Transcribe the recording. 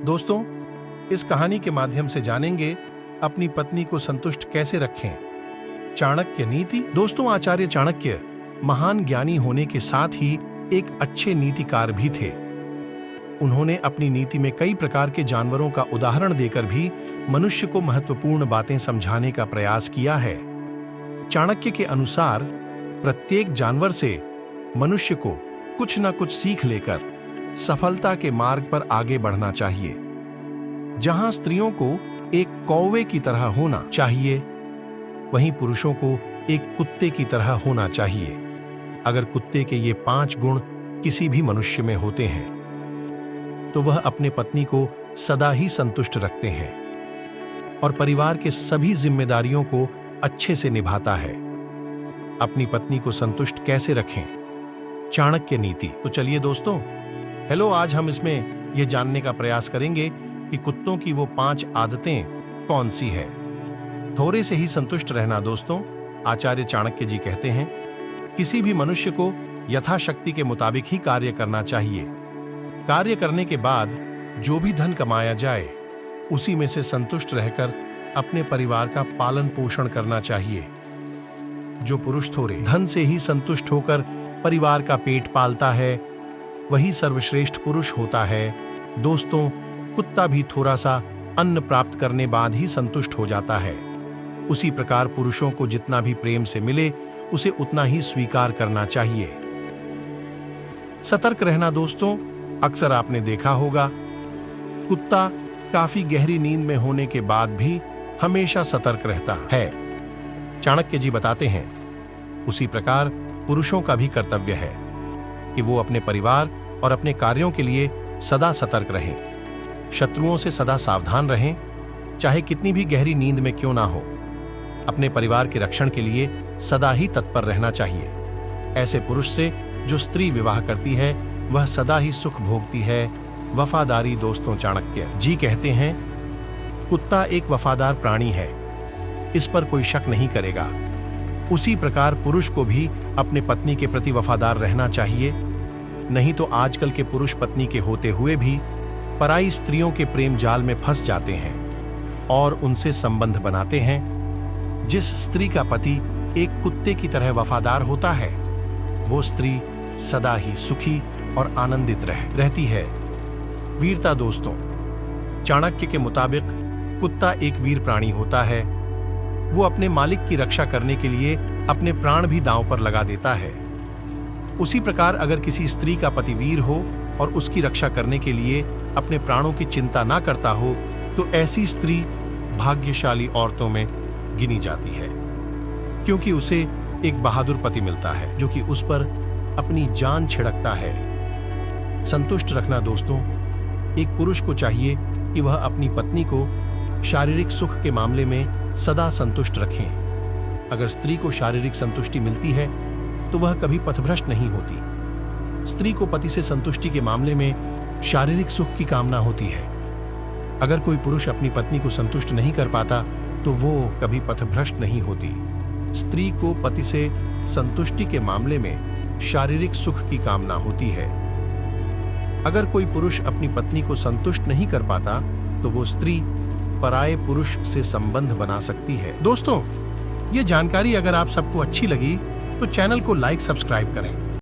दोस्तों, इस कहानी के माध्यम से जानेंगे अपनी पत्नी को संतुष्ट कैसे रखें। चाणक्य नीति। दोस्तों, आचार्य चाणक्य महान ज्ञानी होने के साथ ही एक अच्छे नीतिकार भी थे। उन्होंने अपनी नीति में कई प्रकार के जानवरों का उदाहरण देकर भी मनुष्य को महत्वपूर्ण बातें समझाने का प्रयास किया है। चाणक्य के अनुसार प्रत्येक जानवर से मनुष्य को कुछ न कुछ सीख लेकर सफलता के मार्ग पर आगे बढ़ना चाहिए। जहां स्त्रियों को एक कौवे की तरह होना चाहिए, वहीं पुरुषों को एक कुत्ते की तरह होना चाहिए। अगर कुत्ते के ये 5 गुण किसी भी मनुष्य में होते हैं, तो वह अपने पत्नी को सदा ही संतुष्ट रखते हैं और परिवार के सभी जिम्मेदारियों को अच्छे से निभाता है। अपनी पत्नी को संतुष्ट कैसे रखें? चाणक्य नीति। तो चलिए दोस्तों, आज हम इसमें यह जानने का प्रयास करेंगे कि कुत्तों की वो 5 आदतें कौन सी है। थोड़े से ही संतुष्ट रहना। दोस्तों, आचार्य चाणक्य जी कहते हैं, किसी भी मनुष्य को यथाशक्ति के मुताबिक ही कार्य करना चाहिए। कार्य करने के बाद जो भी धन कमाया जाए, उसी में से संतुष्ट रहकर अपने परिवार का पालन पोषण करना चाहिए। जो पुरुष थोड़े धन से ही संतुष्ट होकर परिवार का पेट पालता है, वही सर्वश्रेष्ठ पुरुष होता है। दोस्तों, कुत्ता भी थोड़ा सा अन्न प्राप्त करने बाद ही संतुष्ट हो जाता है। उसी प्रकार पुरुषों को जितना भी प्रेम से मिले, उसे उतना ही स्वीकार करना चाहिए। सतर्क रहना। दोस्तों, अक्सर आपने देखा होगा, कुत्ता काफी गहरी नींद में होने के बाद भी हमेशा सतर्क रहता है। चाणक्य जी बताते हैं, उसी प्रकार पुरुषों का भी कर्तव्य है कि वो अपने परिवार और अपने कार्यों के लिए सदा सतर्क रहें। शत्रुओं से सदा सावधान रहें, चाहे कितनी भी गहरी नींद में क्यों ना हो। अपने परिवार के रक्षण के लिए सदा ही तत्पर रहना चाहिए। ऐसे पुरुष से जो स्त्री विवाह करती है, वह सदा ही सुख भोगती है। वफादारी। दोस्तों, चाणक्य जी कहते हैं, कुत्ता एक वफादार प्राणी है, इस पर कोई शक नहीं करेगा। उसी प्रकार पुरुष को भी अपने पत्नी के प्रति वफादार रहना चाहिए। नहीं तो आजकल के पुरुष पत्नी के होते हुए भी पराई स्त्रियों के प्रेम जाल में फंस जाते हैं और उनसे संबंध बनाते हैं। जिस स्त्री का पति एक कुत्ते की तरह वफादार होता है, वो स्त्री सदा ही सुखी और आनंदित रहती है। वीरता। दोस्तों, चाणक्य के मुताबिक कुत्ता एक वीर प्राणी होता है। वो अपने मालिक की रक्षा करने के लिए अपने प्राण भी दांव पर लगा देता है। उसी प्रकार अगर किसी स्त्री का पति वीर हो और उसकी रक्षा करने के लिए अपने प्राणों की चिंता ना करता हो, तो ऐसी स्त्री भाग्यशाली औरतों में गिनी जाती है, क्योंकि उसे एक बहादुर पति मिलता है जो कि उस पर अपनी जान छिड़कता है। संतुष्ट रखना। दोस्तों, एक पुरुष को चाहिए कि वह अपनी पत्नी को शारीरिक सुख के मामले में सदा संतुष्ट रखें। अगर स्त्री को शारीरिक संतुष्टि मिलती है, तो वह कभी पथभ्रष्ट नहीं होती। स्त्री को पति से संतुष्टि के मामले में शारीरिक सुख की कामना होती है। अगर कोई पुरुष अपनी पत्नी को संतुष्ट नहीं कर पाता, तो वो कभी पथभ्रष्ट नहीं होती। स्त्री को पति से संतुष्टि के मामले में शारीरिक सुख की कामना होती है। अगर कोई पुरुष अपनी पत्नी को संतुष्ट नहीं कर पाता, तो वो स्त्री पराये पुरुष से संबंध बना सकती है। दोस्तों, ये जानकारी अगर आप सबको अच्छी लगी, तो चैनल को लाइक सब्सक्राइब करें।